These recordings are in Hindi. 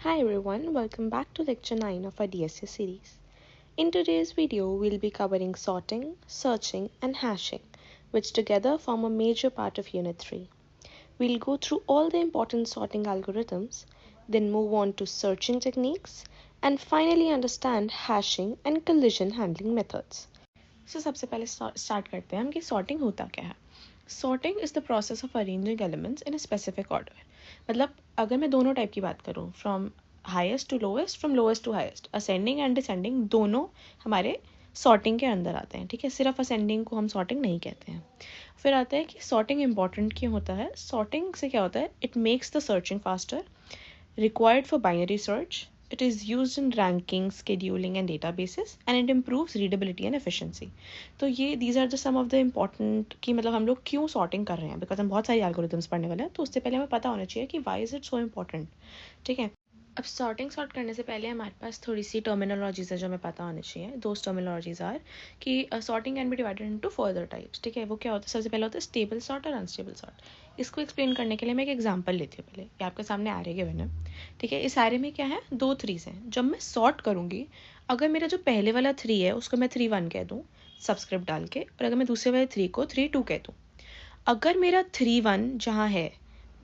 Hi everyone, welcome back to lecture 9 of our DSA series. In today's video, we'll be covering sorting, searching and hashing, which together form a major part of Unit 3. We'll go through all the important sorting algorithms, then move on to searching techniques, and finally understand hashing and collision handling methods. So सबसे पहले start करते हैं हम कि sorting होता क्या है. Sorting is the process of arranging elements in a specific order. मतलब अगर मैं दोनों टाइप की बात करूँ from highest to lowest, from lowest to highest, ascending and descending दोनों हमारे sorting के अंदर आते हैं. ठीक है, सिर्फ ascending को हम sorting नहीं कहते हैं. फिर आता है कि sorting important क्यों होता है. Sorting से क्या होता है, it makes the searching faster, required for binary search. It is used in ranking, scheduling and databases and it improves readability and efficiency. तो ये these are the some of the important कि मतलब हम लोग क्यों sorting कर रहे हैं, because हम बहुत सारी algorithms पढ़ने वाले हैं, तो उससे पहले हमें पता होना चाहिए कि why is it so important. ठीक है, अब सॉर्ट करने से पहले हमारे पास थोड़ी सी टर्मिनोलॉजीज है जो हमें पता होनी चाहिए. दो टर्मिनोलॉजीज आर कि sorting can be divided into further types. ठीक है, वो क्या होता है, सबसे पहले होता है स्टेबल सॉर्ट और अनस्टेबल सॉर्ट. इसको एक्सप्लेन करने के लिए मैं एक एग्जांपल लेती हूँ. पहले ये आपके सामने आ रही है. ठीक है, इस आरे में क्या है, 2 3s हैं. जब मैं सॉर्ट करूँगी, अगर मेरा जो पहले वाला 3 है उसको मैं 3 1 कह दूँ सबस्क्रिप्ट डाल के, और अगर मैं दूसरे वाले 3 को 3 2 कह दूँ, अगर मेरा 3 1 जहाँ है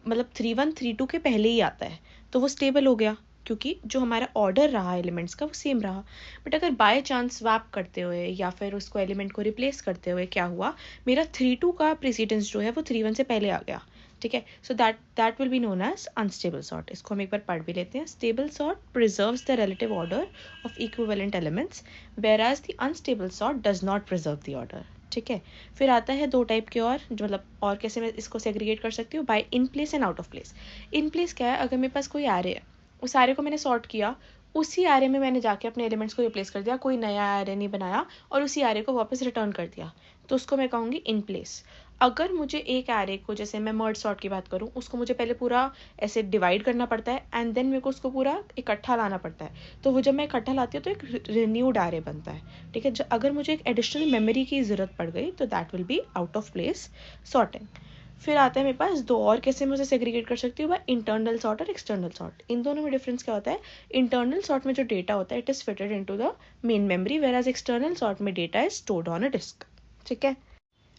मतलब 3 1 3 2 के पहले ही आता है तो वो स्टेबल हो गया, क्योंकि जो हमारा ऑर्डर रहा एलिमेंट्स का वो सेम रहा. बट अगर बाय चांस स्वैप करते हुए या फिर उसको एलिमेंट को रिप्लेस करते हुए क्या हुआ, मेरा 3 2 का प्रेसिडेंस जो है वो 3 1 से पहले आ गया. ठीक है, so that will be known as unstable sort. इसको हम एक बार पढ़ भी लेते हैं. Stable sort preserves the relative order of equivalent elements, whereas the unstable sort does not preserve the order. ठीक है, फिर आता है 2 टाइप के और, जो मतलब और कैसे मैं इसको सेग्रीगेट कर सकती हूँ, by in place and out of place. In place क्या है, अगर मेरे पास कोई एरे है, उस एरे को मैंने सॉर्ट किया, उसी एरे में मैंने जाके अपने एलिमेंट्स को रिप्लेस कर दिया, कोई नया एरे नहीं बनाया और उसी एरे को वापस रिटर्न कर दिया, तो उसको मैं कहूँगी इन प्लेस. अगर मुझे एक एरे को, जैसे मैं मर्ज सॉर्ट की बात करूँ, उसको मुझे पहले पूरा ऐसे डिवाइड करना पड़ता है एंड देन मेरे को उसको पूरा इकट्ठा लाना पड़ता है, तो वो जब मैं इकट्ठा लाती हूँ तो एक रिन्यूड एरे बनता है. ठीक है, अगर मुझे एक एडिशनल मेमोरी की ज़रूरत पड़ गई तो that will be out of place sorting. फिर आता है मेरे पास 2 और, कैसे मैं उसे सेग्रीगेट कर सकती हूँ, बाय इंटरनल सॉर्ट और एक्सटर्नल सॉर्ट. इन दोनों में डिफरेंस क्या होता है, इंटरनल सॉर्ट में जो डेटा होता है it is fitted into the main memory, whereas external sort में data is stored on a disk. ठीक है,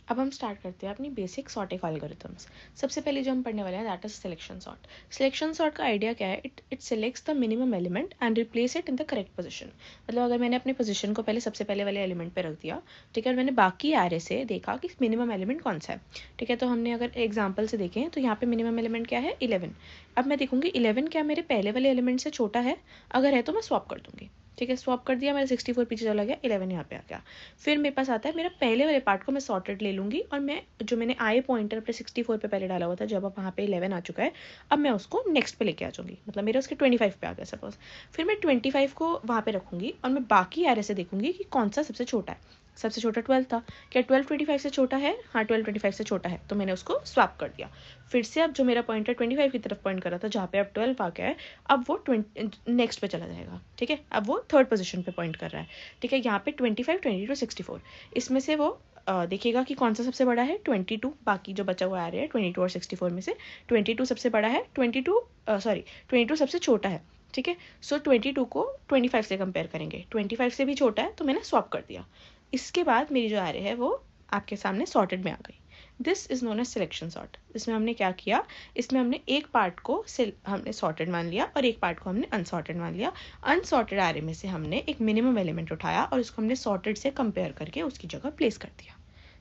अब हम स्टार्ट करते हैं अपनी बेसिक सॉर्टिंग एल्गोरिथम्स. सबसे पहले जो हम पढ़ने वाले हैं that is selection sort. Selection sort का आइडिया क्या है, it selects the minimum element and replace it in the correct position. मतलब अगर मैंने अपनी पोजीशन को पहले सबसे पहले वाले एलिमेंट पे रख दिया, ठीक है, और मैंने बाकी एरे से देखा कि मिनिमम एलिमेंट कौन सा है. ठीक है, तो हमने अगर एग्जाम्पल से देखें तो यहाँ पे मिनिमम एलिमेंट क्या है, 11. अब मैं देखूंगी 11 क्या मेरे पहले वाले एलिमेंट से छोटा है, अगर है तो मैं स्वैप कर दूंगी. ठीक है, स्वैप कर दिया, मेरा 64 पीछे चला गया, 11 यहाँ पे आ गया. फिर मेरे पास आता है मेरा पहले वाले पार्ट को मैं सॉर्टेड ले लूँगी, और मैं जो मैंने आई पॉइंटर अपने 64 पे पहले डाला हुआ था, जब अब वहाँ पे 11 आ चुका है, अब मैं उसको नेक्स्ट पे लेके आ जाऊँगी. मतलब मेरे उसके 25 पे आ गया सपोज. फिर मैं 25 को वहाँ पे रखूँगी और मैं बाकी एरे से देखूँगी कि कौन सा सबसे छोटा है. सबसे छोटा 12 था, क्या 12 25 से छोटा है, हाँ 12 25 से छोटा है, तो मैंने उसको स्वैप कर दिया. फिर से अब जो मेरा पॉइंटर 25 की तरफ पॉइंट कर रहा था, जहाँ पे अब 12 आ गया है, अब वो नेक्स्ट पे चला जाएगा. ठीक है, अब वो थर्ड पोजीशन पे पॉइंट कर रहा है. ठीक है, यहाँ पे 25 22 64, इसमें से वो देखिएगा कि कौन सा सबसे बड़ा है, 22. बाकी जो बचा हुआ आ रहा है 22 और 64 में से 22 सबसे बड़ा है, 22 सबसे छोटा है. ठीक है, सो 22 को 25 से कंपेयर करेंगे, 25 से भी छोटा है तो मैंने स्वैप कर दिया. इसके बाद मेरी जो एरे है वो आपके सामने सॉर्टेड में आ गई. This is known as selection sort. इसमें हमने क्या किया, इसमें हमने एक पार्ट को हमने सॉर्टेड मान लिया और एक पार्ट को हमने अनसॉर्टेड मान लिया. अनसॉर्टेड एरे में से हमने एक मिनिमम एलिमेंट उठाया और उसको हमने सॉर्टेड से कंपेयर करके उसकी जगह प्लेस कर दिया.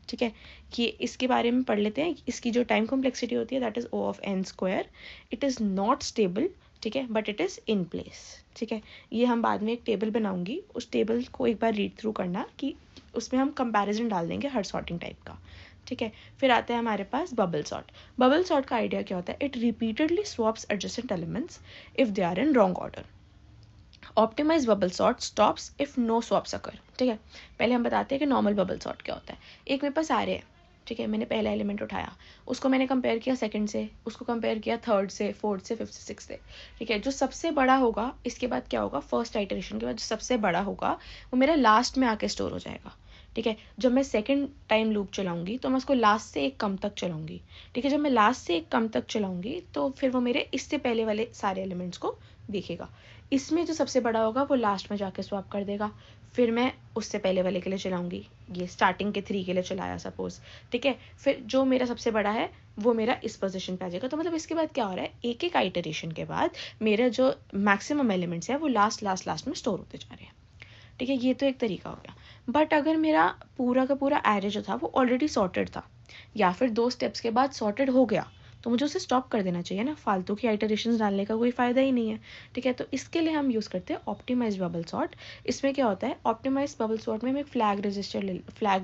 ठीक है, कि इसके बारे में पढ़ लेते हैं. इसकी जो टाइम कॉम्प्लेक्सिटी होती है that is O of n square. It is not stable, ठीक है, but it is in place. ठीक है, ये हम बाद में एक टेबल बनाऊंगी, उस टेबल को एक बार रीड थ्रू करना कि उसमें हम कंपैरिजन डाल देंगे हर सॉर्टिंग टाइप का. ठीक है, फिर आता है हमारे पास बबल सॉर्ट. बबल सॉर्ट का आइडिया क्या होता है, it repeatedly swaps adjacent elements if they are in wrong order. Optimize bubble sort stops if no swaps occur. ठीक है, पहले हम बताते हैं कि नॉर्मल बबल सॉर्ट क्या होता है. एक मेरे पास आ रहे हैं, ठीक है, मैंने पहला एलिमेंट उठाया, उसको मैंने कंपेयर किया सेकंड से, उसको कंपेयर किया थर्ड से, फोर्थ से, फिफ्थ से, सिक्स से. ठीक है, जो सबसे बड़ा होगा इसके बाद क्या होगा, फर्स्ट आइटरेशन के बाद जो सबसे बड़ा होगा वो मेरा लास्ट में आके स्टोर हो जाएगा. ठीक है, जब मैं सेकंड टाइम लूप चलाऊंगी तो मैं उसको लास्ट से एक कम तक चलाऊंगी. ठीक है, जब मैं लास्ट से एक कम तक चलाऊंगी तो फिर वो मेरे इससे पहले वाले सारे एलिमेंट्स को देखेगा। इसमें जो सबसे बड़ा होगा वो लास्ट में जाके स्वैप कर देगा, फिर मैं उससे पहले वाले के लिए चलाऊंगी, ये स्टार्टिंग के 3 के लिए चलाया सपोज, ठीक है। फिर जो मेरा सबसे बड़ा है वो मेरा इस पोजीशन पे आ जाएगा। तो मतलब इसके बाद क्या हो रहा है, एक एक आइटरेशन के बाद मेरा जो मैक्सिमम एलिमेंट्स है वो लास्ट में स्टोर होते जा रहे हैं, ठीक है। ये तो एक तरीका हो गया। बट अगर मेरा पूरा का पूरा एरे जो था वो ऑलरेडी सॉर्टेड था, या फिर 2 स्टेप्स के बाद सॉर्टेड हो गया, तो मुझे उसे स्टॉप कर देना चाहिए ना, फालतू की आइटरेशंस डालने का कोई फ़ायदा ही नहीं है, ठीक है। तो इसके लिए हम यूज़ करते हैं ऑप्टिमाइज बबल सॉर्ट। इसमें क्या होता है, ऑप्टिमाइज बबल सॉर्ट में हम एक फ्लैग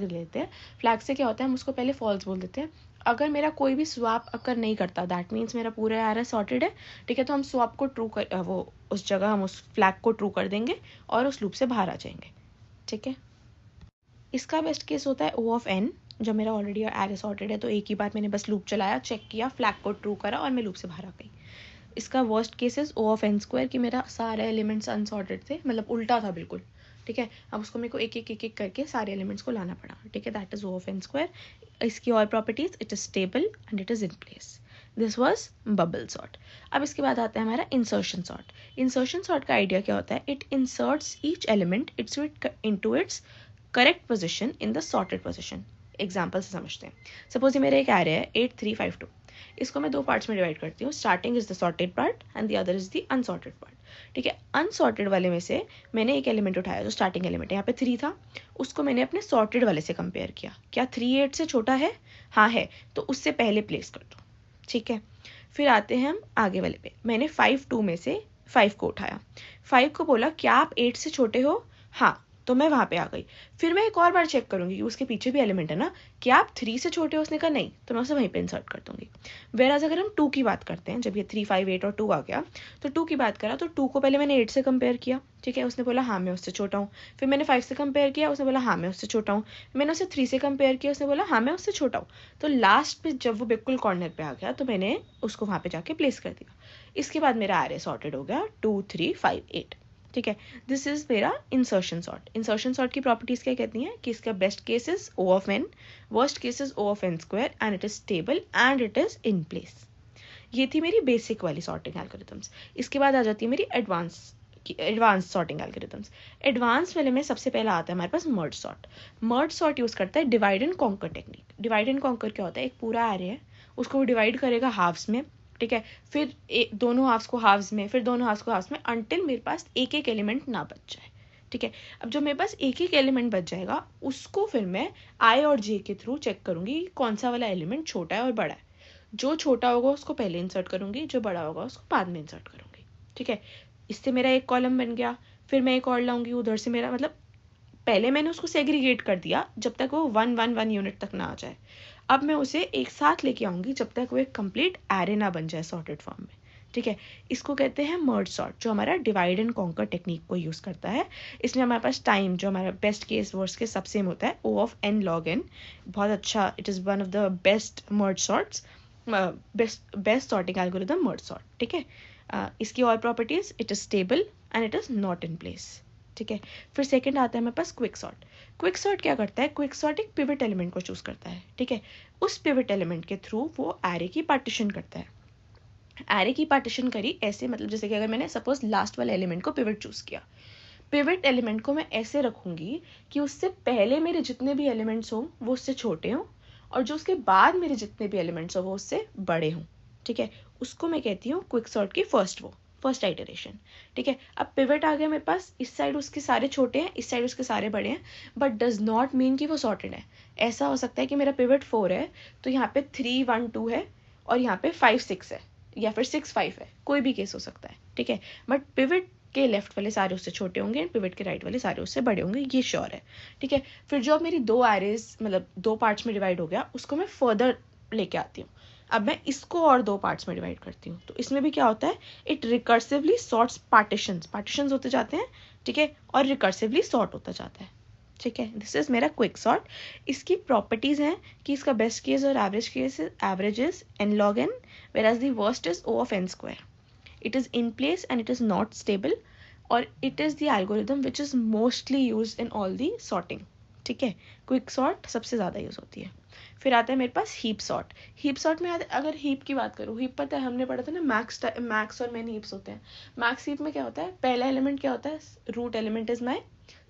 लेते हैं। फ्लैग से क्या होता है, हम उसको पहले फॉल्स बोल देते हैं। अगर मेरा कोई भी स्वैप अकर नहीं करता, दैट मीन्स मेरा पूरा एरे सॉर्टेड है, ठीक है। तो हम स्वैप को ट्रू कर वो उस जगह हम उस फ्लैग को ट्रू कर देंगे और उस लूप से बाहर आ जाएंगे, ठीक है। इसका बेस्ट केस होता है O ऑफ n, जब मेरा ऑलरेडी एरे सॉर्टेड है तो एक ही बार मैंने बस लूप चलाया, चेक किया, फ्लैग को ट्रू करा और मैं लूप से बाहर आ गई। इसका worst case is O of n square, कि मेरा सारे एलिमेंट्स अनसॉर्टेड थे, मतलब उल्टा था बिल्कुल, ठीक है। अब उसको मेरे को एक करके सारे एलिमेंट्स को लाना पड़ा, ठीक है। That is O of n square. इसकी और properties, it is stable and it is in place. This was bubble sort. अब इसके बाद आता है हमारा इंसर्शन सॉर्ट। इंसर्शन सॉर्ट का आइडिया क्या होता है, it inserts each element into its correct position in the sorted position. Example से समझते हैं। सपोज ये मेरा एक एरे है 8 3 5 2, इसको मैं 2 पार्ट्स में डिवाइड करती हूँ। Starting is the sorted part and the other is the unsorted part, ठीक है। अनसॉर्टेड वाले में से मैंने एक एलिमेंट उठाया, जो स्टार्टिंग एलिमेंट है, यहाँ पे 3 था, उसको मैंने अपने सॉर्टेड वाले से कंपेयर किया। क्या 3 8 से छोटा है? हाँ है, तो उससे पहले प्लेस कर दो, ठीक है। फिर आते हैं हम आगे वाले पे। मैंने 5 2 में से 5 को उठाया, 5 को बोला क्या आप 8 से छोटे हो? हाँ, तो मैं वहां पे आ गई। फिर मैं एक और बार चेक करूंगी कि उसके पीछे भी एलिमेंट है ना, क्या आप 3 से छोटे हो? उसने कहा नहीं, तो मैं उसे वहीं पे इंसर्ट कर दूंगी। वेराज अगर हम 2 की बात करते हैं, जब ये 3 5 8 और 2 आ गया, तो 2 की बात करा तो 2 को पहले मैंने 8 से कंपेयर किया, ठीक है। उसने बोला हाँ मैं उससे छोटा हूँ। फिर मैंने 5 से कंपेयर किया, उसने बोला हाँ मैं उससे छोटा हूँ। मैंने उसे 3 से कंपेयर किया, उसने बोला हाँ मैं उससे छोटा हूँ। तो लास्ट पे जब वो बिल्कुल कॉर्नर पे आ गया, तो मैंने उसको वहां पे जाके प्लेस कर दिया। इसके बाद मेरा एरे सॉर्टेड हो गया 2 3 5 8, ठीक है। दिस इज मेरा इंसर्शन सॉर्ट। इंसर्शन सॉर्ट की प्रॉपर्टीज क्या कहती हैं कि इसका best case is O of n, worst case is O of n square and it is stable and it is in place. ये थी मेरी बेसिक वाली सॉर्टिंग एल्गोरिथम्स। इसके बाद आ जाती है मेरी एडवांस सॉर्टिंग एल्गोरिथम्स। एडवांस वाले में सबसे पहला आता है हमारे पास merge sort. Merge sort use करता है divide and conquer technique. Divide and conquer क्या होता है, एक पूरा एरे है, उसको वो डिवाइड करेगा हाफ्स में, ठीक है। फिर दोनों हाफ्स को हाफ्स में, फिर दोनों हाफ्स को हाफ्स में, अंटिल मेरे पास एक एक एलिमेंट ना बच जाए, ठीक है। अब जो मेरे पास एक एक एलिमेंट बच जाएगा, उसको फिर मैं I और J के थ्रू चेक करूंगी कौन सा वाला एलिमेंट छोटा है और बड़ा है। जो छोटा होगा उसको पहले इंसर्ट करूंगी, जो बड़ा होगा उसको बाद में इंसर्ट करूंगी, ठीक है। इससे मेरा एक कॉलम बन गया। फिर मैं एक और लाऊंगी, उधर से मेरा मतलब पहले मैंने उसको सेग्रीगेट कर दिया जब तक वो 1 यूनिट तक ना आ जाए। अब मैं उसे एक साथ लेके आऊंगी जब तक वो एक कंप्लीट एरे ना बन जाए सॉर्टेड फॉर्म में, ठीक है। इसको कहते हैं मर्ज सॉर्ट, जो हमारा डिवाइड एंड कॉन्कर टेक्निक को यूज करता है। इसमें हमारे पास टाइम, जो हमारा बेस्ट केस वर्स्ट केस सब सेम होता है, O of n log n। बहुत अच्छा, it is one of the best merge sorts, best sorting algorithm merge sort, ठीक है। इसकी और properties, it is stable and it is not in place, ठीक है। फिर सेकंड आता है मेरे पास क्विक सॉर्ट। क्विक सॉर्ट क्या करता है, क्विक सॉर्ट एक पिवट एलिमेंट को चूज करता है, ठीक है। उस पिवट एलिमेंट के थ्रू वो एरे की पार्टीशन करता है। एरे की पार्टीशन करी ऐसे, मतलब जैसे कि अगर मैंने सपोज लास्ट वाले एलिमेंट को पिवट चूज किया, पिवट एलिमेंट को मैं ऐसे रखूंगी कि उससे पहले मेरे जितने भी एलिमेंट्स हों वो उससे छोटे हों, और जो उसके बाद मेरे जितने भी एलिमेंट्स हों वो उससे बड़े हों, ठीक है। उसको मैं कहती हूँ क्विक सॉर्ट की फर्स्ट आइटरेशन, ठीक है। अब पिवट आ गया मेरे पास, इस साइड उसके सारे छोटे हैं, इस साइड उसके सारे बड़े हैं, बट डज नॉट मीन कि वो सॉर्टेड है। ऐसा हो सकता है कि मेरा पिवट 4 है, तो यहाँ पे 3 1 2 है, और यहाँ पे 5 6 है, या फिर 6 5 है, कोई भी केस हो सकता है, ठीक है। बट पिवट के लेफ्ट वाले सारे उससे छोटे होंगे, पिवट के राइट वाले सारे उससे बड़े होंगे, ये श्योर है, ठीक है। फिर जो अब मेरी 2 एरेज मतलब 2 पार्ट्स में डिवाइड हो गया, उसको मैं फर्दर लेके आती हूँ। अब मैं इसको और 2 पार्ट्स में डिवाइड करती हूँ, तो इसमें भी क्या होता है, इट रिकर्सिवली सॉर्ट्स पार्टीशंस होते जाते हैं, ठीक है, और रिकर्सिवली सॉर्ट होता जाता है, ठीक है। दिस इज मेरा क्विक सॉर्ट। इसकी प्रॉपर्टीज हैं कि इसका बेस्ट केस और average is n log n, whereas the worst is O of n square. It is in place and it is not stable, और it is the algorithm which is mostly used in all the sorting, ठीक है। क्विक सॉर्ट सबसे ज़्यादा यूज होती है। फिर आता है मेरे पास हीप सॉर्ट। हीप सॉर्ट में अगर हीप की बात करूँ, हीप पता है हमने पढ़ा था ना, मैक्स और मेन हीप्स होते हैं। मैक्स हीप में क्या होता है, पहला एलिमेंट क्या होता है, root element is my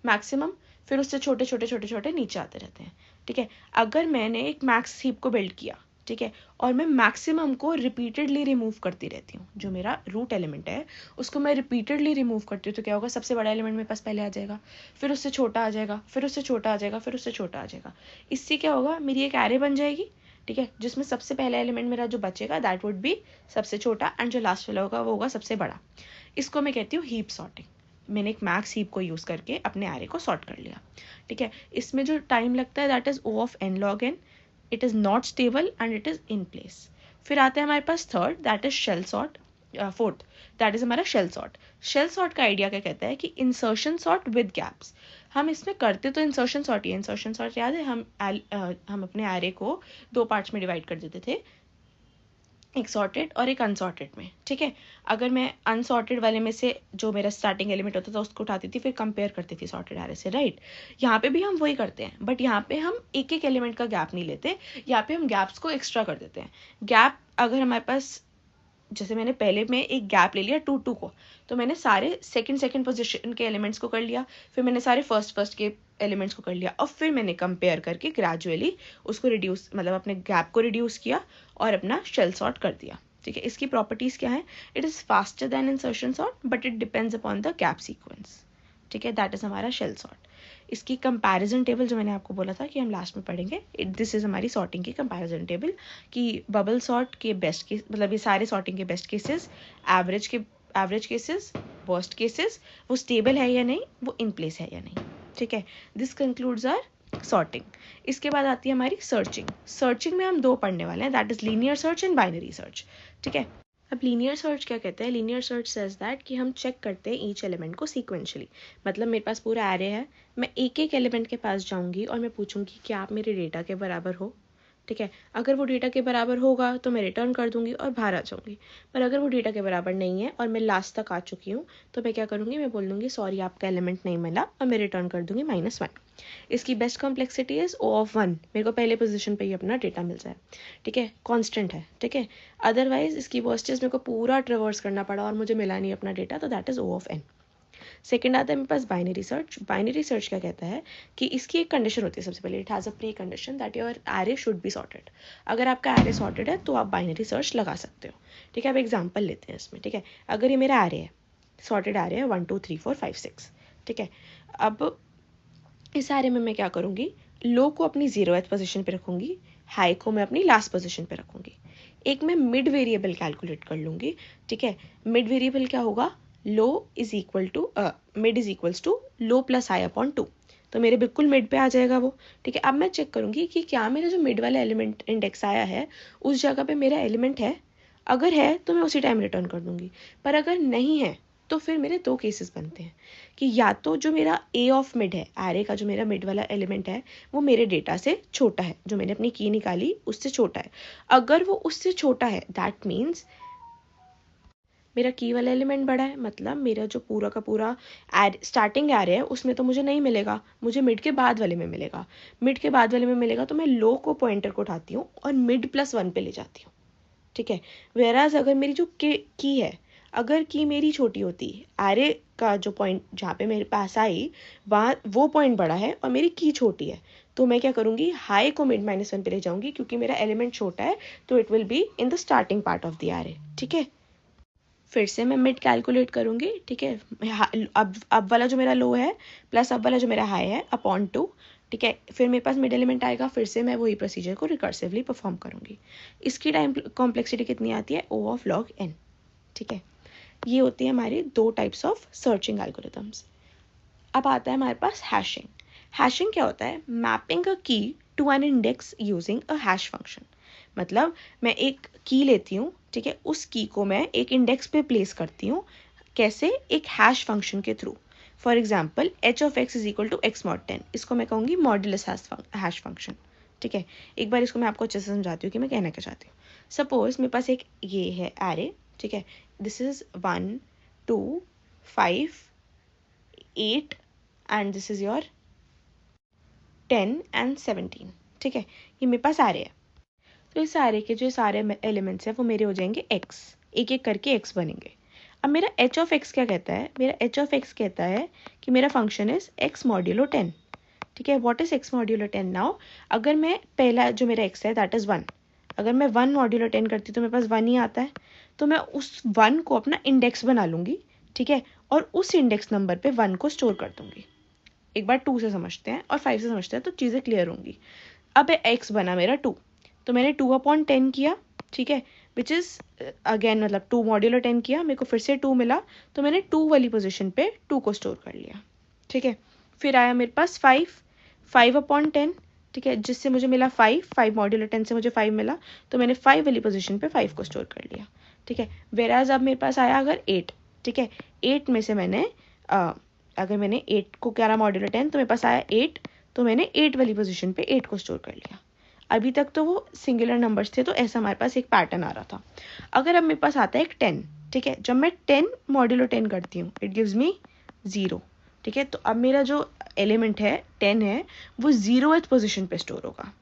maximum, फिर उससे छोटे छोटे छोटे छोटे नीचे आते रहते हैं, ठीक है। अगर मैंने एक मैक्स हीप को बिल्ड किया, ठीक है, और मैं मैक्सिमम को रिपीटेडली रिमूव करती रहती हूँ, जो मेरा रूट एलिमेंट है उसको मैं रिपीटेडली रिमूव करती हूँ, तो क्या होगा, सबसे बड़ा एलिमेंट मेरे पास पहले आ जाएगा, फिर उससे छोटा आ जाएगा, फिर उससे छोटा आ जाएगा, फिर उससे छोटा आ जाएगा। इससे क्या होगा, मेरी एक एरे बन जाएगी, ठीक है, जिसमें सबसे पहला एलिमेंट मेरा जो बचेगा दैट वुड बी सबसे छोटा, एंड जो लास्ट वाला होगा वो होगा सबसे बड़ा। इसको मैं कहती हूँ हीप सॉर्टिंग। मैंने एक मैक्स हीप को यूज़ करके अपने एरे को सॉर्ट कर लिया, ठीक है। इसमें जो टाइम लगता है that is O of n log n, it is not stable and it is in place. फिर आता है हमारे पास third, that is shell sort. Fourth that is हमारा शेल सॉर्ट। शेल सॉर्ट का आइडिया क्या कहता है कि इंसर्शन सॉर्ट विद गैप्स। हम इसमें करते तो इंसर्शन सॉर्ट ही है। इंसर्शन सॉर्ट याद है, हम अपने एरे को दो पार्ट्स में डिवाइड कर देते थे, एक सॉर्टेड और एक अनसॉर्टेड में, ठीक है। अगर मैं अनसॉर्टेड वाले में से जो मेरा स्टार्टिंग एलिमेंट होता था उसको उठाती थी, फिर कंपेयर करती थी सॉर्टेड एरे से, राइट। यहाँ पे भी हम वही करते हैं, बट यहाँ पे हम एक एक एलिमेंट का गैप नहीं लेते, यहाँ पे हम गैप्स को एक्स्ट्रा कर देते हैं। गैप अगर हमारे पास, जैसे मैंने पहले में एक गैप ले लिया 2 2 को, तो मैंने सारे सेकंड पोजीशन के एलिमेंट्स को कर लिया, फिर मैंने सारे फर्स्ट के एलिमेंट्स को कर लिया, और फिर मैंने कंपेयर करके ग्रेजुअली उसको रिड्यूस, मतलब अपने गैप को रिड्यूस किया और अपना शेल सॉर्ट कर दिया, ठीक है। इसकी प्रॉपर्टीज क्या है, it is faster than insertion sort but it depends upon the gap sequence, ठीक है। दैट इज हमारा शेल सॉर्ट। इसकी कंपैरिजन टेबल जो मैंने आपको बोला था कि हम लास्ट में पढ़ेंगे, दिस इज हमारी सॉर्टिंग की कंपैरिजन टेबल, कि बबल सॉर्ट के बेस्ट केस, मतलब ये सारे सॉर्टिंग के best cases, average cases, worst cases, वो स्टेबल है या नहीं, वो इन प्लेस है या नहीं, ठीक है। This concludes our sorting. इसके बाद आती है हमारी सर्चिंग। सर्चिंग में हम दो पढ़ने वाले हैं, that is linear search and binary search, ठीक है। अब लीनियर सर्च क्या कहते हैं, लीनियर सर्च सेज दैट कि हम चेक करते हैं ईच एलिमेंट को सीक्वेंशली। मतलब मेरे पास पूरा एरे है, मैं एक एक एलिमेंट के पास जाऊंगी और मैं पूछूंगी कि आप मेरे डेटा के बराबर हो, ठीक है। अगर वो डेटा के बराबर होगा तो मैं रिटर्न कर दूंगी और बाहर आ जाऊंगी, पर अगर वो डेटा के बराबर नहीं है और मैं लास्ट तक आ चुकी हूँ, तो मैं क्या करूँगी, मैं बोल दूंगी सॉरी आपका एलिमेंट नहीं मिला, और मैं रिटर्न कर दूंगी -1। इसकी best complexity is O of 1, मेरे को पहले पोजीशन पे ही अपना डेटा मिल जाए, ठीक है, कांस्टेंट है, ठीक है। अदरवाइज इसकी वर्स्टेज मेरे को पूरा ट्रेवर्स करना पड़ा और मुझे मिला नहीं अपना डेटा, तो that is O of n। Second आता है मेरे पास बाइनरी सर्च। बाइनरी सर्च क्या कहता है कि इसकी एक कंडीशन होती है, सबसे पहले it has a pre condition that your array should be sorted. अगर आपका एरे सॉर्टेड है तो आप बाइनरी सर्च लगा सकते हो, ठीक है। अब एग्जाम्पल लेते हैं इसमें, ठीक है। अगर ये मेरा एरे है, सॉर्टेड एरे है 1 2 3 4 5 6, ठीक है। अब इस एरे में मैं क्या करूँगी, लो को अपनी 0th पोजीशन पे रखूँगी, हाई को मैं अपनी लास्ट पोजीशन पे रखूँगी। एक मैं मिड वेरिएबल कैलकुलेट कर लूँगी, ठीक है। मिड वेरिएबल क्या होगा, low is equal to mid is equals to low plus high upon 2, तो मेरे बिल्कुल मिड पे आ जाएगा वो, ठीक है। अब मैं चेक करूँगी कि क्या मेरा जो मिड वाला एलिमेंट इंडेक्स आया है उस जगह पे मेरा एलिमेंट है। अगर है तो मैं उसी टाइम रिटर्न कर दूँगी, पर अगर नहीं है तो फिर मेरे दो केसेस बनते हैं कि या तो जो मेरा A ऑफ मिड है, एरे का जो मेरा मिड वाला एलिमेंट है, वो मेरे डेटा से छोटा है, जो मैंने अपनी की निकाली उससे छोटा है। अगर वो उससे छोटा है दैट मीन्स मेरा की वाला एलिमेंट बड़ा है, मतलब मेरा जो पूरा का पूरा स्टार्टिंग एरे है उसमें तो मुझे नहीं मिलेगा, मुझे मिड के बाद वाले में मिलेगा। मिड के बाद वाले में मिलेगा तो मैं लो को पॉइंटर को उठाती हूँ और मिड +1 पे ले जाती हूँ, ठीक है। वेराज अगर मेरी जो की है, अगर की मेरी छोटी होती, एरे का जो पॉइंट जहाँ पे मेरे पास आई वहाँ वो पॉइंट बड़ा है और मेरी की छोटी है, तो मैं क्या करूँगी, हाई को मिड -1 पे ले जाऊँगी, क्योंकि मेरा एलिमेंट छोटा है तो it will be in the starting part of the array, ठीक है। फिर से मैं मिड कैलकुलेट करूँगी, ठीक है। अब वाला जो मेरा लो है प्लस अब वाला जो मेरा हाई है अपॉन 2, ठीक है। फिर मेरे पास मिड एलिमेंट आएगा, फिर से मैं वही प्रोसीजर को रिकर्सिवली परफॉर्म करूँगी। इसकी टाइम कॉम्प्लेक्सिटी कितनी आती है, O ऑफ log n, ठीक है। ये होती है हमारी दो टाइप्स ऑफ सर्चिंग एल्गोरिथम्स। अब आता है हमारे पास हैशिंग। हैशिंग क्या होता है, mapping a key to an index using a hash function. मतलब मैं एक की लेती हूँ, ठीक है, उस की को मैं एक इंडेक्स पे प्लेस करती हूँ, कैसे, एक हैश फंक्शन के थ्रू। For example h of x is equal to x mod 10, इसको मैं कहूँगी मॉड्यूलस हैश फंक्शन, ठीक है। एक बार इसको मैं आपको अच्छे से समझाती हूँ कि मैं कहना क्या चाहती हूँ। सपोज मेरे पास एक ये है एरे, ठीक है, this is 1 2 5 8 and this is your 10 and 17, ठीक है, ये मेरे पास array है। तो इस array के जो सारे एलिमेंट्स हैं वो मेरे हो जाएंगे x, एक एक करके x बनेंगे। अब मेरा h ऑफ x क्या कहता है, मेरा h ऑफ x कहता है कि मेरा फंक्शन इज x मॉड्यूलो 10। ठीक है, what is x modulo 10 now? अगर मैं पहला जो मेरा x है दैट इज 1, अगर मैं 1 मॉड्यूलो 10 करती तो मेरे पास 1 ही आता है, तो मैं उस 1 को अपना इंडेक्स बना लूंगी। ठीक है, और उस इंडेक्स नंबर पे 1 को स्टोर कर दूंगी। एक बार 2 से समझते हैं और 5 से समझते हैं तो चीज़ें क्लियर होंगी। अब x बना मेरा 2, तो मैंने 2/10 किया। ठीक है, विच इज़ अगेन मतलब 2 मॉड्यूलो 10 किया, मेरे को फिर से 2 मिला, तो मैंने 2 वाली पोजीशन पे 2 को स्टोर कर लिया। ठीक है, फिर आया मेरे पास 5/10। ठीक है, जिससे मुझे मिला 5 मॉड्यूलो 10 से मुझे 5 मिला, तो मैंने 5 वाली पोजीशन पे 5 को स्टोर कर लिया। ठीक है, वेराज अब मेरे पास आया अगर 8। ठीक है, 8 में से मैंने अगर मैंने 8 को क्या रहा मॉड्यूलो 10, तो मेरे पास आया 8, तो मैंने 8 वाली पोजीशन पे 8 को स्टोर कर लिया। अभी तक तो वो सिंगुलर नंबर्स थे, तो ऐसा हमारे पास एक पैटर्न आ रहा था। अगर अब मेरे पास आता है एक 10, ठीक है, जब मैं 10 मॉड्यूलो 10 करती हूँ इट गिव्स मी 0। ठीक है, तो अब मेरा जो एलिमेंट है 10 है वो 0th पोजीशन पे स्टोर होगा।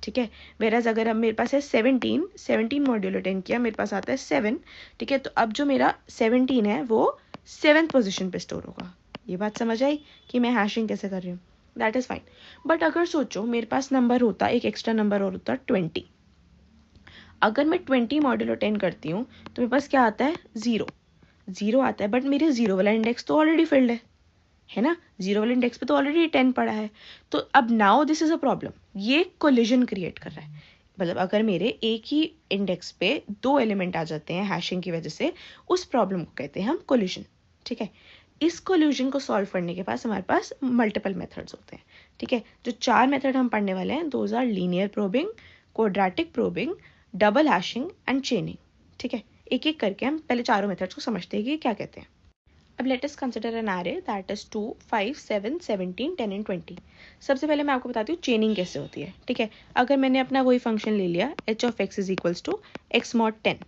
ठीक है, वेराज अगर अब मेरे पास है 17 मॉड्यूलो 10 किया, मेरे पास आता है 7। ठीक है, तो अब जो मेरा 17 है वो 7th पोजीशन पे स्टोर होगा। ये बात समझ आई कि मैं हैशिंग कैसे कर रही हूँ? That is fine. बट अगर सोचो मेरे पास नंबर होता, एक एक्स्ट्रा नंबर और होता 20। अगर मैं 20 मॉड्यूलो 10 करती हूँ तो मेरे पास क्या आता है? 0 आता है, बट मेरे 0 वाला इंडेक्स तो ऑलरेडी फिल्ड है ना, 0 वाले इंडेक्स पे तो ऑलरेडी 10 पड़ा है। तो अब now this is a problem, ये कोलिजन क्रिएट कर रहा है। मतलब अगर मेरे एक ही इंडेक्स पे 2 एलिमेंट आ जाते हैं हैशिंग की वजह से, उस प्रॉब्लम को कहते हैं हम कोलिजन। ठीक है, इस कोलिजन को सॉल्व करने के पास हमारे पास मल्टीपल मेथड्स होते हैं। ठीक है, जो 4 मेथड हम पढ़ने वाले हैं those are linear probing, quadratic probing, double hashing and chaining. ठीक है, एक एक करके हम पहले चारों मेथड्स को समझते हैं कि क्या कहते हैं। अब let us consider N array that is 2, 5, 7, 17, 10 and 20। सबसे पहले मैं आपको बताती हूँ चेनिंग कैसे होती है। ठीक है, अगर मैंने अपना वही फंक्शन ले लिया h of x is equals to x mod 10।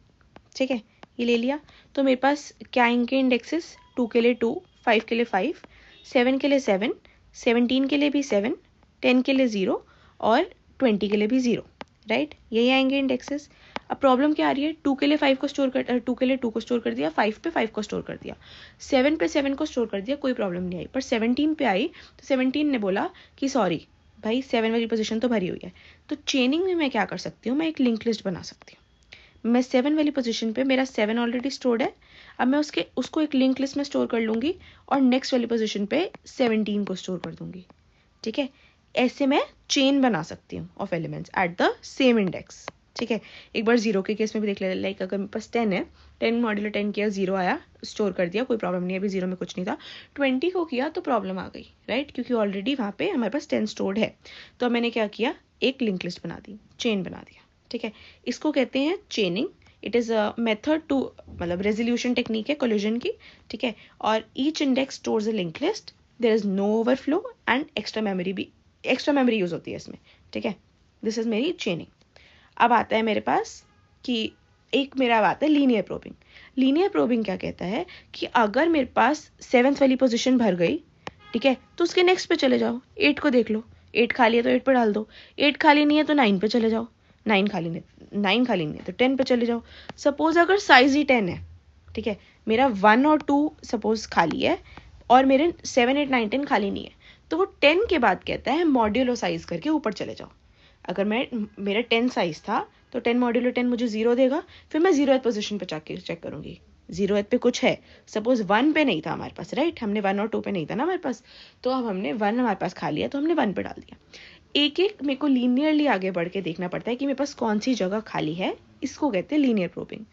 ठीक है, ये ले लिया, तो मेरे पास क्या आएंगे इंडेक्सेस? 2 के लिए 2, 5 के लिए 5, 7 के लिए 7, 17 के लिए भी 7, 10 के लिए 0 और 20 के लिए भी 0। राइट, यही आएंगे इंडेक्सेस। अब प्रॉब्लम क्या आ रही है? 2 के लिए 5 को स्टोर कर 2 के लिए 2 को स्टोर कर दिया, 5 पे 5 को स्टोर कर दिया, 7 पे 7 को स्टोर कर दिया, कोई प्रॉब्लम नहीं आई। पर 17 पे आई तो 17 ने बोला कि सॉरी भाई 7 वाली पोजीशन तो भरी हुई है। तो चेनिंग में मैं क्या कर सकती हूँ? मैं एक लिंक लिस्ट बना सकती हूँ। मैं 7 वाली पोजीशन पे मेरा 7 ऑलरेडी स्टोर्ड है, अब मैं उसको एक लिंक लिस्ट में स्टोर कर लूँगी और नेक्स्ट वाली पोजीशन पे 17 को स्टोर कर दूँगी। ठीक है, ऐसे मैं चेन बना सकती हूँ of elements at the same index. ठीक है, एक बार 0 के केस में भी देख ले, लाइक अगर मेरे पास 10 है, 10 मॉड्यूलो 10 किया, 0 आया, स्टोर कर दिया, कोई प्रॉब्लम नहीं है, अभी 0 में कुछ नहीं था। 20 को किया तो प्रॉब्लम आ गई, राइट, क्योंकि ऑलरेडी वहाँ पे हमारे पास 10 स्टोर्ड है। तो अब मैंने क्या किया? एक लिंक लिस्ट बना दी, चेन बना दिया। ठीक है, इसको कहते हैं chaining. It is a method to मतलब रेजोल्यूशन टेक्निक है कोलिजन की। ठीक है, और each index stores a link list, there is no overflow and extra memory use होती है इसमें। ठीक है, दिस इज मेरी चेनिंग। अब आता है मेरे पास कि एक मेरा अब आता है लीनियर प्रोबिंग। लीनियर प्रोबिंग क्या कहता है कि अगर मेरे पास 7th वाली पोजीशन भर गई, ठीक है, तो उसके नेक्स्ट पे चले जाओ, 8 को देख लो, 8 खाली है तो 8 पे डाल दो, 8 खाली नहीं है तो 9 पे चले जाओ, 9 खाली नहीं है तो 10 पे चले जाओ। सपोज अगर साइज ही 10 है, ठीक है, मेरा 1 और 2 सपोज खाली है और मेरे 7, 8, 9, 10 खाली नहीं है, तो वो 10 के बाद कहता है मॉड्यूलो साइज करके ऊपर चले जाओ। अगर मेरा 10 साइज था तो 10 मॉड्यूलो 10 मुझे 0 देगा, फिर मैं 0th पोजीशन पे जाके चेक करूंगी 0th पे कुछ है। सपोज 1 पे नहीं था हमारे पास, राइट, हमने 1 और 2 पे नहीं था ना हमारे पास, तो अब हमने 1 हमारे पास खा लिया तो हमने 1 पे डाल दिया। एक एक मेरे को लीनियरली आगे बढ़ के देखना पड़ता है कि मेरे पास कौन सी जगह खाली है, इसको कहते हैं लीनियर प्रोबिंग।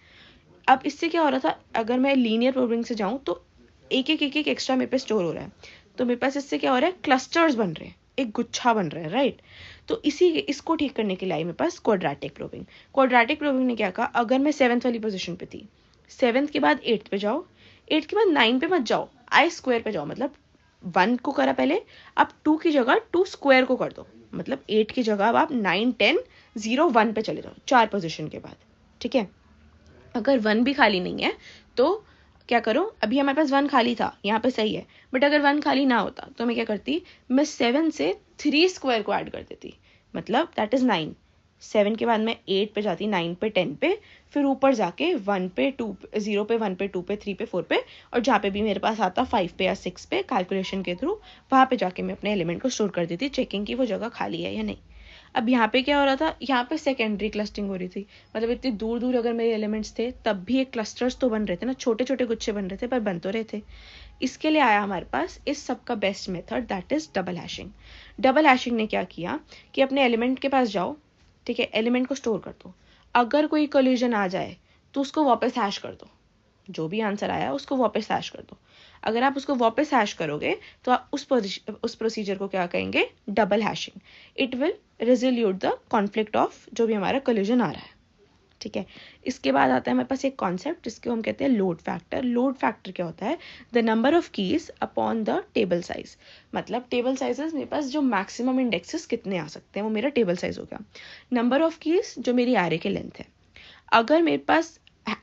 अब इससे क्या हो रहा था, अगर मैं लीनियर प्रोबिंग से जाऊँ तो एक एक एक्स्ट्रा मेरे पे स्टोर हो रहा है, तो मेरे पास इससे क्या हो रहा है? क्लस्टर्स बन रहे हैं, एक गुच्छा बन रहा है, राइट। तो इसको ठीक करने के लिए आई मेरे पास क्वाड्रेटिक प्रोबिंग। क्वाड्रेटिक प्रोबिंग ने क्या कहा, अगर मैं 7th वाली पोजीशन पे थी, 7th के बाद 8th पे जाओ, 8th के बाद 9 पे मत जाओ, आई स्क्वायर पे जाओ, मतलब 1 को करा पहले, अब 2 की जगह 2 स्क्वायर को कर दो, मतलब 8 की जगह अब आप 9, 10, 0, 1 पे चले जाओ 4 पोजीशन के बाद। ठीक है, अगर 1 भी खाली नहीं है तो क्या करो, अभी हमारे पास 1 खाली था, यहाँ पे सही है, बट अगर 1 खाली ना होता तो मैं क्या करती, मैं 7 से 3 स्क्वायर को ऐड कर देती, मतलब दैट इज़ 9। 7 के बाद मैं 8 पे जाती, 9 पे, 10 पे, फिर ऊपर जाके 1 पे, 2 पे, 0 पे, 1 पे, 2 पे, 3 पे, 4 पे, और जहाँ पे भी मेरे पास आता 5 पे या 6 पे कैलकुलेशन के थ्रू, वहाँ पे जाके मैं अपने एलिमेंट को स्टोर कर देती, चेकिंग की वो जगह खाली है या नहीं। अब यहाँ पे क्या हो रहा था, यहाँ पे सेकेंडरी क्लस्टरिंग हो रही थी, मतलब इतनी दूर दूर अगर मेरे एलिमेंट्स थे तब भी एक क्लस्टर्स तो बन रहे थे ना, छोटे छोटे गुच्छे बन रहे थे पर बन तो रहे थे। इसके लिए आया हमारे पास इस सब का best method, that is double hashing. Double hashing ने क्या किया कि अपने एलिमेंट के पास जाओ, ठीक है, एलिमेंट को स्टोर कर दो, अगर कोई कोलिजन आ जाए तो उसको वापस हैश कर दो, जो भी आंसर आया उसको वापस हैश कर दो। अगर आप उसको वापस हैश करोगे तो आप उस प्रोसीजर को क्या कहेंगे, double hashing. It will resolute the conflict of जो भी हमारा कोलिजन आ रहा है, ठीक है। इसके बाद आता है हमारे पास एक कॉन्सेप्ट जिसको हम कहते हैं लोड फैक्टर। लोड फैक्टर क्या होता है, the number of keys upon the table size. मतलब टेबल साइजेस मेरे पास जो मैक्सिमम इंडेक्सेस कितने आ सकते हैं वो मेरा टेबल साइज हो गया। नंबर ऑफ कीज जो मेरी एरे की लेंथ है। अगर मेरे पास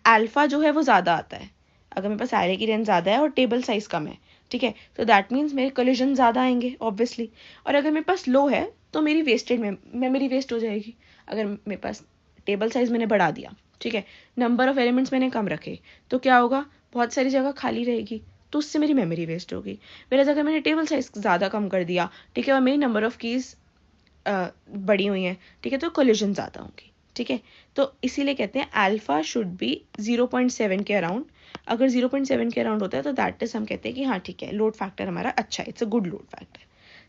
अल्फा जो है वो ज़्यादा आता है, अगर मेरे पास एरे की रेंज ज़्यादा है और टेबल साइज कम है, ठीक है, तो दैट मीन्स मेरे कोलिजन ज़्यादा आएंगे ऑब्वियसली। और अगर मेरे पास लो है तो मेरी वेस्टेड मेमोरी वेस्ट हो जाएगी। अगर मेरे पास टेबल साइज मैंने बढ़ा दिया, ठीक है, नंबर ऑफ एलिमेंट्स मैंने कम रखे, तो क्या होगा, बहुत सारी जगह खाली रहेगी, तो उससे मेरी मेमोरी वेस्ट होगी। मेरा अगर मैंने टेबल साइज ज़्यादा कम कर दिया, ठीक है, और मेरी नंबर ऑफ कीज बड़ी हुई हैं, ठीक है, तो कोलिजन ज़्यादा होंगी, ठीक है। तो इसीलिए कहते हैं अल्फा शुड बी 0.7 के अराउंड। अगर 0.7 के अराउंड होता है तो दैट इज हम कहते हैं कि हाँ ठीक है, लोड फैक्टर हमारा अच्छा है, it's a good load factor,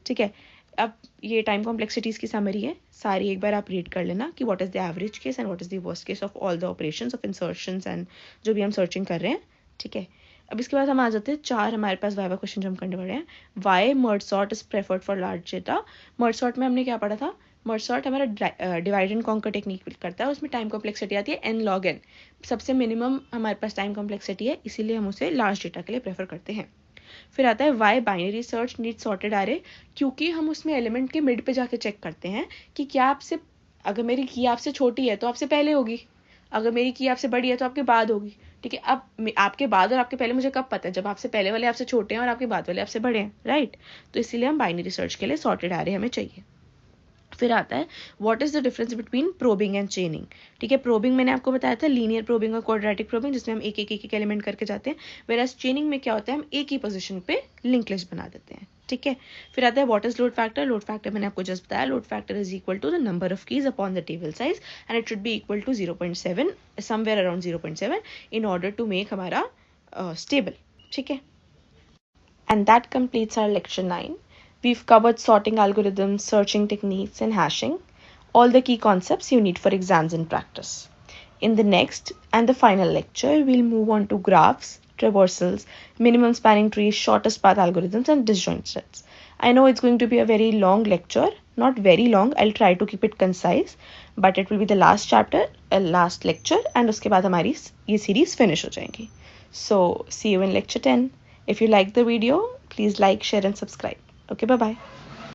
ठीक है। अब ये टाइम कॉम्प्लेक्सिटीज़ की समरी है सारी, एक बार आप रीड कर लेना कि what is the average case and what is the worst case of all the operations of insertions and जो भी हम सर्चिंग कर रहे हैं, ठीक है। अब इसके बाद हम आ जाते हैं 4 हमारे पास वाइवा क्वेश्चन जो हम करने वाले हैं। Why merge sort is preferred for large data. Merge sort में हमने क्या पढ़ा था, मर्ज सॉर्ट हमारा डिवाइड एंड कॉन्कर टेक्निक करता है, उसमें टाइम कॉम्प्लेक्सिटी आती है n log n, सबसे मिनिमम हमारे पास टाइम कॉम्प्लेक्सिटी है, इसीलिए हम उसे लार्ज डेटा के लिए प्रेफर करते हैं। फिर आता है why binary search need sorted array, क्योंकि हम उसमें एलिमेंट के मिड पे जाके चेक करते हैं कि क्या आपसे, अगर मेरी की आपसे छोटी है तो आपसे पहले होगी, अगर मेरी की आपसे बड़ी है तो आपके बाद होगी, ठीक है। अब आपके बाद और आपके पहले मुझे कब पता है, जब आपसे पहले वाले आपसे छोटे हैं और आपके बाद वाले आपसे बड़े हैं, राइट। तो इसीलिए हम बाइनरी सर्च के लिए सॉर्टेड एरे हमें चाहिए। फिर आता है what is the difference between probing and chaining, ठीक है। प्रोबिंग मैंने आपको बताया था लीनियर प्रोबिंग और क्वाड्रेटिक प्रोबिंग, जिसमें हम एक एक एलिमेंट करके जाते हैं, वेराज चेनिंग में क्या होता है, हम एक ही पोजीशन पे लिंक लिस्ट बना देते हैं, ठीक है। फिर आता है what is load factor. Load factor मैंने आपको जस्ट बताया, load factor is equal to the number of keys upon the table size and it should be equal to 0.7, somewhere around 0.7 in order to make हमारा स्टेबल, ठीक है। And that completes our lecture 9. We've covered sorting algorithms, searching techniques, and hashing, all the key concepts you need for exams and practice. In the next and the final lecture, we'll move on to graphs, traversals, minimum spanning trees, shortest path algorithms, and disjoint sets. I know it's going to be a very long lecture, not very long, I'll try to keep it concise, but it will be the last chapter, last lecture, and उसके बाद हमारी ये series finish हो जाएगी. So, see you in lecture 10. If you like the video, please like, share and subscribe. Okay, bye-bye.